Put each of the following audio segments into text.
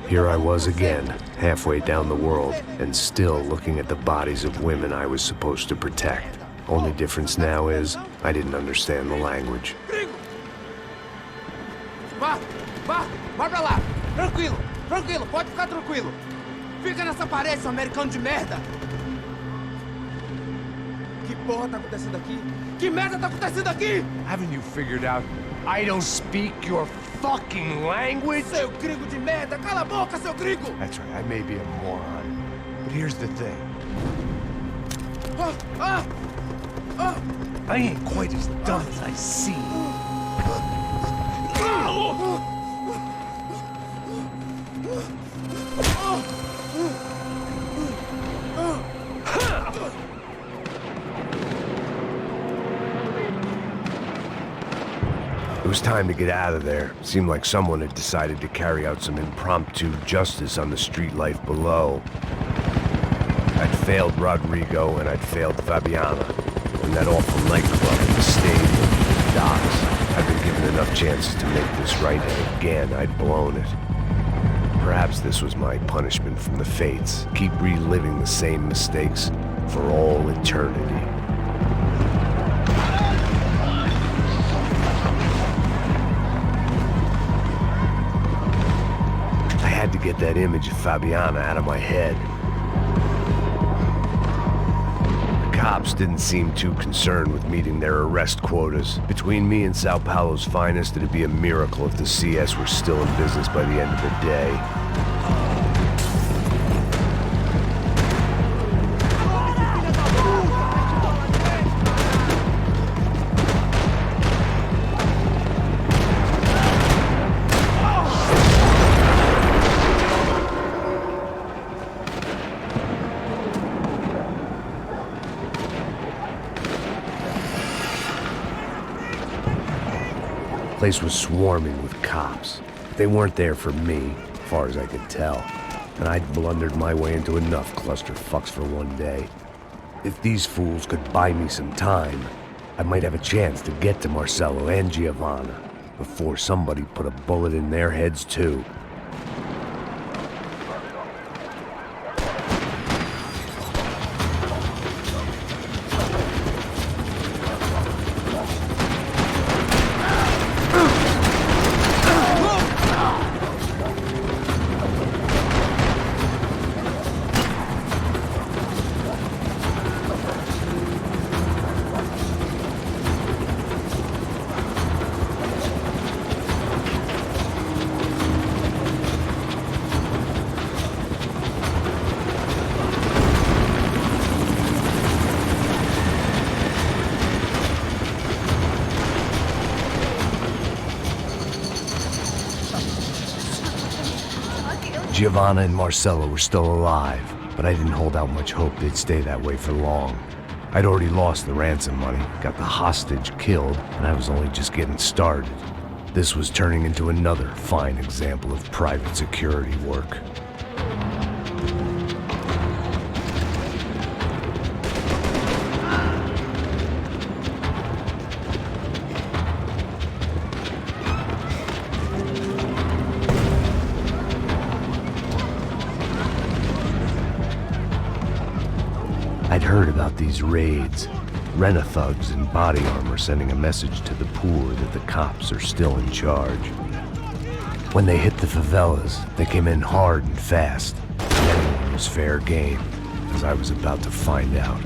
Here I was again, halfway down the world, and still looking at the bodies of women I was supposed to protect. Only difference now is, I didn't understand the language. Vai pra lá! Tranquilo, pode ficar tranquilo! Fica nessa parede, seu americano de merda! Que porra tá acontecendo aqui? Que merda tá acontecendo aqui? Haven't you figured out I don't speak your fucking language? Seu gringo de merda! Cala a boca, seu gringo! That's right, I may be a moron, but here's the thing. I ain't quite as dumb as I seem. It was time to get out of there. Seemed like someone had decided to carry out some impromptu justice on the street life below. I'd failed Rodrigo and I'd failed Fabiana. And that awful nightclub, the stadium, the docks. I'd been given enough chances to make this right, and again, I'd blown it. Perhaps this was my punishment from the fates. Keep reliving the same mistakes for all eternity. I had to get that image of Fabiana out of my head. Cops didn't seem too concerned with meeting their arrest quotas. Between me and Sao Paulo's finest, it'd be a miracle if the CS were still in business by the end of the day. The place was swarming with cops. They weren't there for me, as far as I could tell. And I'd blundered my way into enough clusterfucks for one day. If these fools could buy me some time, I might have a chance to get to Marcello and Giovanna before somebody put a bullet in their heads too. Giovanna and Marcello were still alive, but I didn't hold out much hope they'd stay that way for long. I'd already lost the ransom money, got the hostage killed, and I was only just getting started. This was turning into another fine example of private security work. I'd heard about these raids. Rent-a-thugs in body armor sending a message to the poor that the cops are still in charge. When they hit the favelas, they came in hard and fast. And anyone was fair game, as I was about to find out.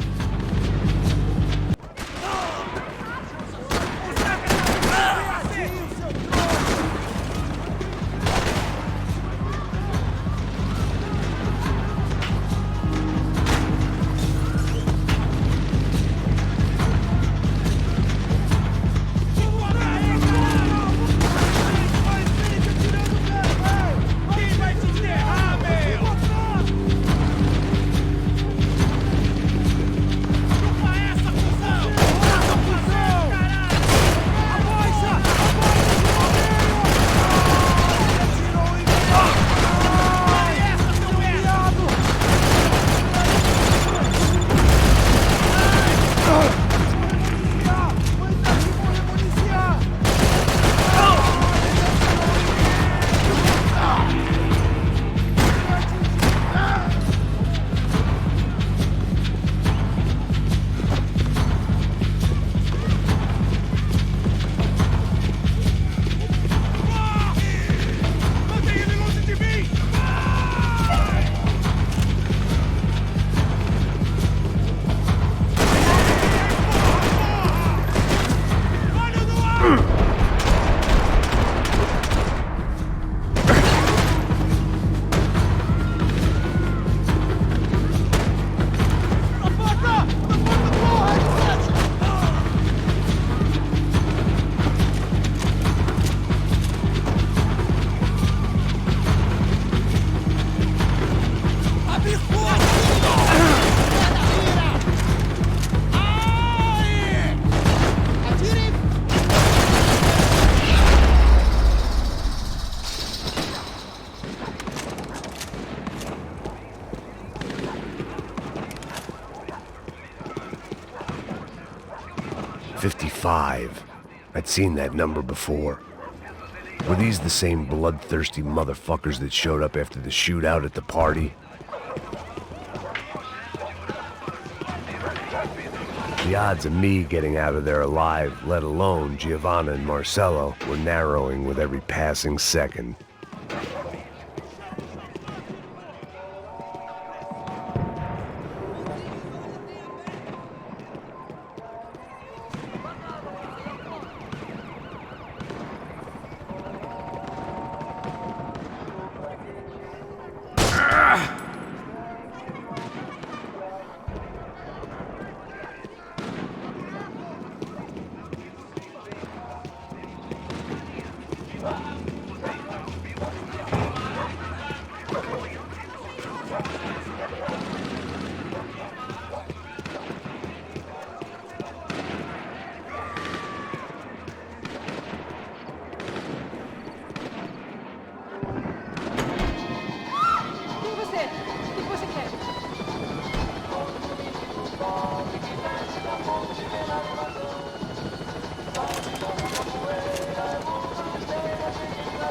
55. I'd seen that number before. Were these the same bloodthirsty motherfuckers that showed up after the shootout at the party? The odds of me getting out of there alive, let alone Giovanna and Marcello, were narrowing with every passing second.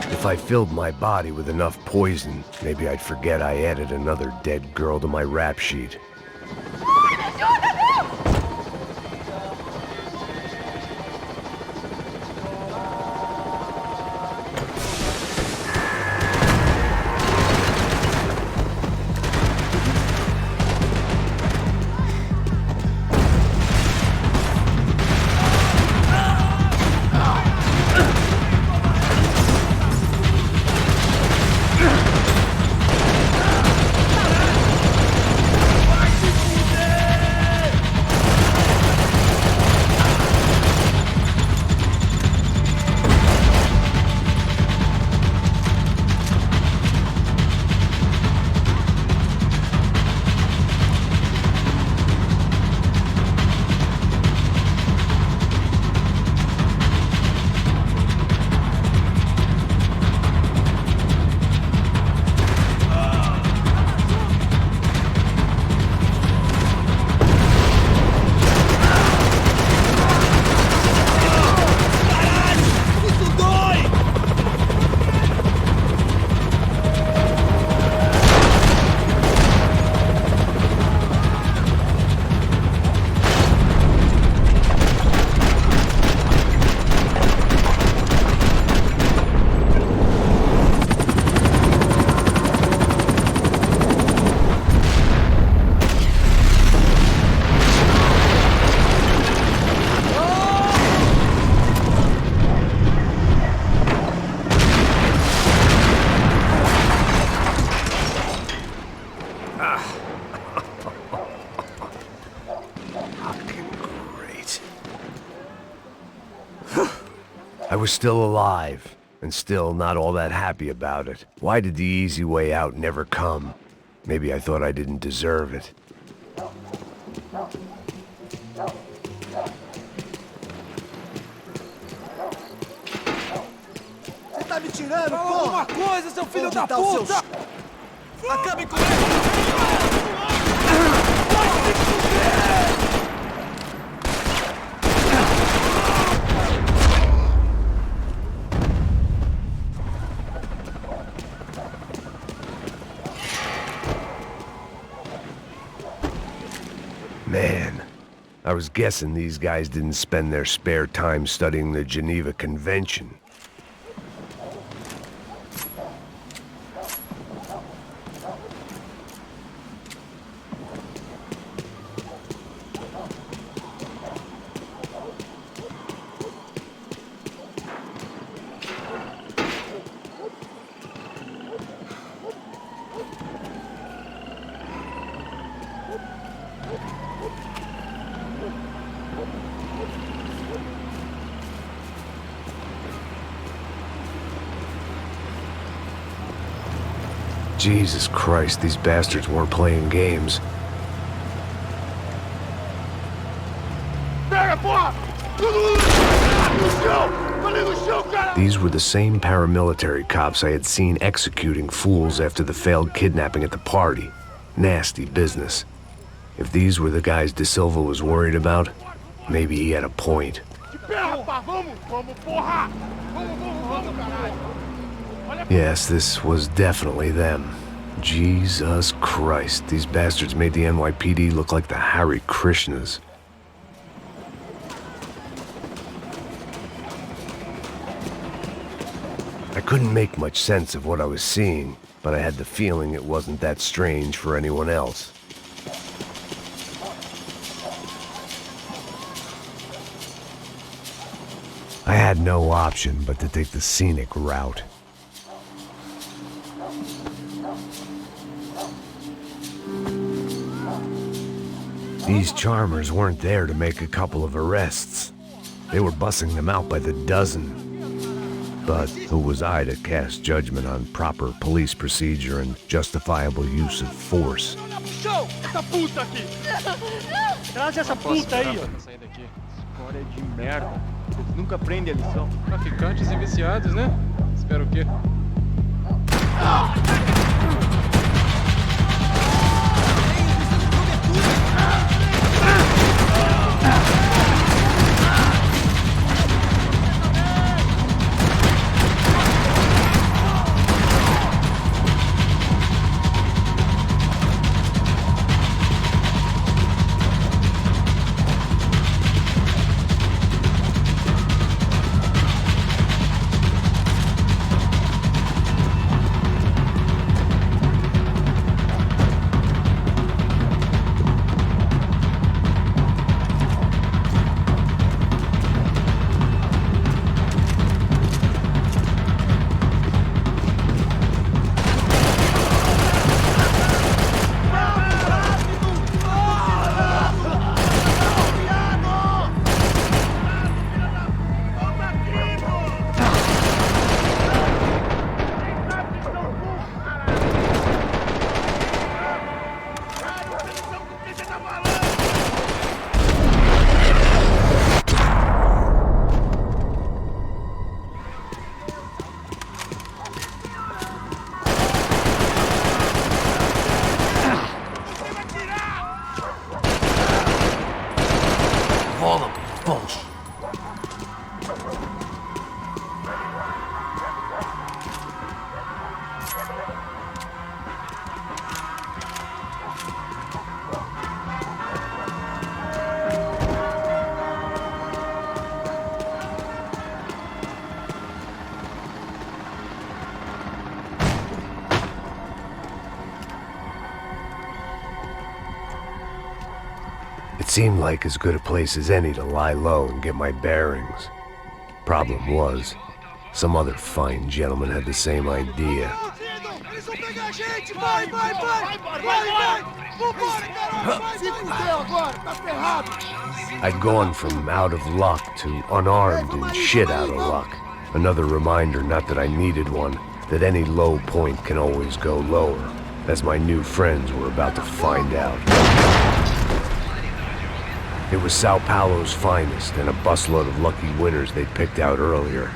If I filled my body with enough poison, maybe I'd forget I added another dead girl to my rap sheet. I was still alive, and still not all that happy about it. Why did the easy way out never come? Maybe I thought I didn't deserve it. Você tá me tirando, Fala porra! alguma coisa, seu filho da Onde tá o seu puta! Acabe com ele! Man, I was guessing these guys didn't spend their spare time studying the Geneva Convention. Jesus Christ, these bastards weren't playing games. These were the same paramilitary cops I had seen executing fools after the failed kidnapping at the party. Nasty business. If these were the guys De Silva was worried about, maybe he had a point. Yes, this was definitely them. Jesus Christ, these bastards made the NYPD look like the Hare Krishnas. I couldn't make much sense of what I was seeing, but I had the feeling it wasn't that strange for anyone else. I had no option but to take the scenic route. These charmers weren't there to make a couple of arrests. They were bussing them out by the dozen. But who was I to cast judgment on proper police procedure and justifiable use of force? Essa puta aqui! Traz essa puta aí, ó! Sair daqui. História de merda. Eles nunca aprendem a lição. Traficantes e viciados, né? Espero o quê? It seemed like as good a place as any to lie low and get my bearings. Problem was, some other fine gentleman had the same idea. Eles vão pegar a gente! Vai, vai, vai! Vai, vai! Vambora, caralho! Se fudeu agora, tá ferrado! I'd gone from out of luck to unarmed and shit out of luck. Another reminder, not that I needed one, that any low point can always go lower, as my new friends were about to find out. It was Sao Paulo's finest and a busload of lucky winners they'd picked out earlier.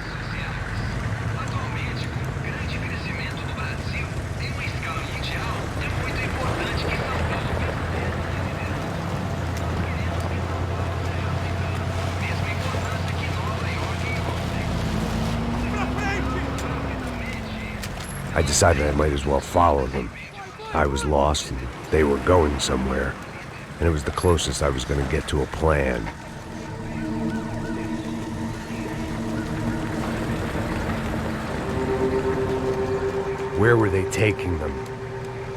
I decided I might as well follow them. I was lost and they were going somewhere, and it was the closest I was going to get to a plan. Where were they taking them?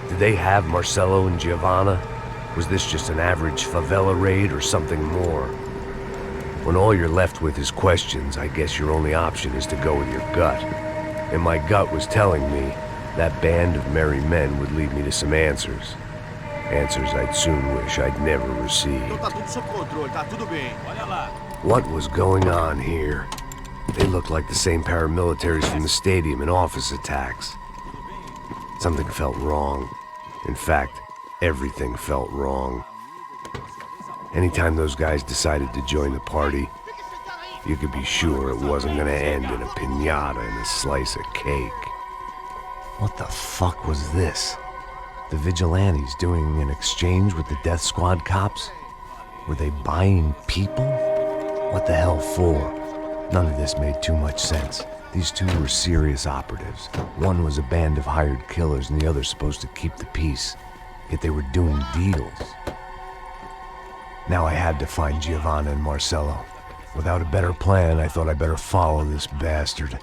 Did they have Marcelo and Giovanna? Was this just an average favela raid or something more? When all you're left with is questions, I guess your only option is to go with your gut. And my gut was telling me that band of merry men would lead me to some answers. Answers I'd soon wish I'd never received. Tá tudo sob controle, tá tudo bem. Olha lá. What was going on here? They looked like the same paramilitaries from the stadium in office attacks. Something felt wrong. In fact, everything felt wrong. Anytime those guys decided to join the party, you could be sure it wasn't gonna end in a piñata and a slice of cake. What the fuck was this? The vigilantes doing an exchange with the death squad cops? Were they buying people? What the hell for? None of this made too much sense. These two were serious operatives. One was a band of hired killers and the other supposed to keep the peace. Yet they were doing deals. Now I had to find Giovanna and Marcello. Without a better plan, I thought I'd better follow this bastard.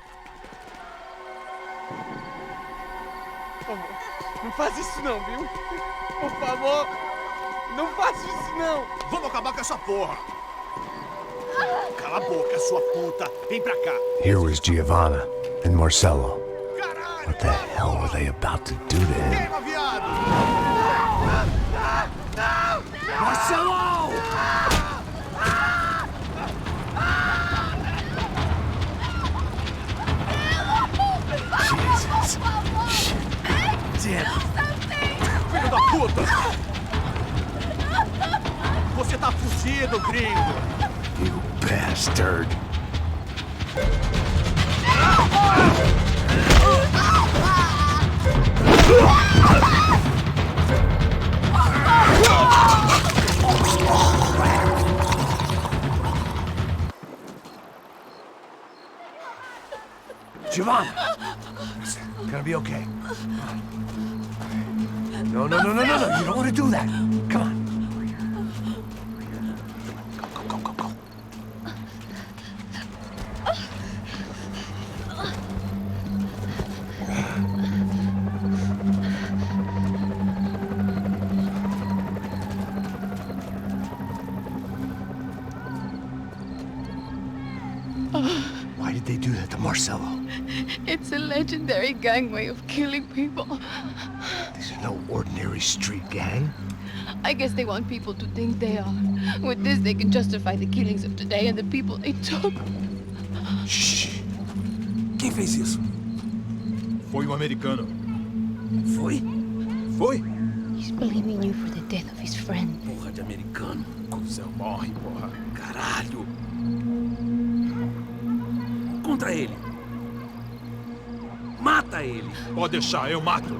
Não faz isso não, viu? Por favor, não faça isso não. Vamos acabar com essa porra! Cala a boca, sua puta! Vem pra cá! Here was Giovanna and Marcello. What the hell were they about to do to him? Queima, viado! Marcelo! Jesus. Filho da puta! Você tá fugido, gringo! You bastard. Giovanna! It's gonna be okay. No, no, no, no, no, no. You don't want to do that. Come on. Go, go, go, go, go. Why did they do that to Marcello? It's a legendary gang way of killing people. These are no ordinary street gang. I guess they want people to think they are. With this, they can justify the killings of today and the people they took. Shh. Quem fez isso? Foi um americano. Foi? Foi? He's blaming you for the death of his friend. Porra de americano. Cusão, morre, porra. Caralho. Contra ele. Mata ele. Pode deixar, eu mato.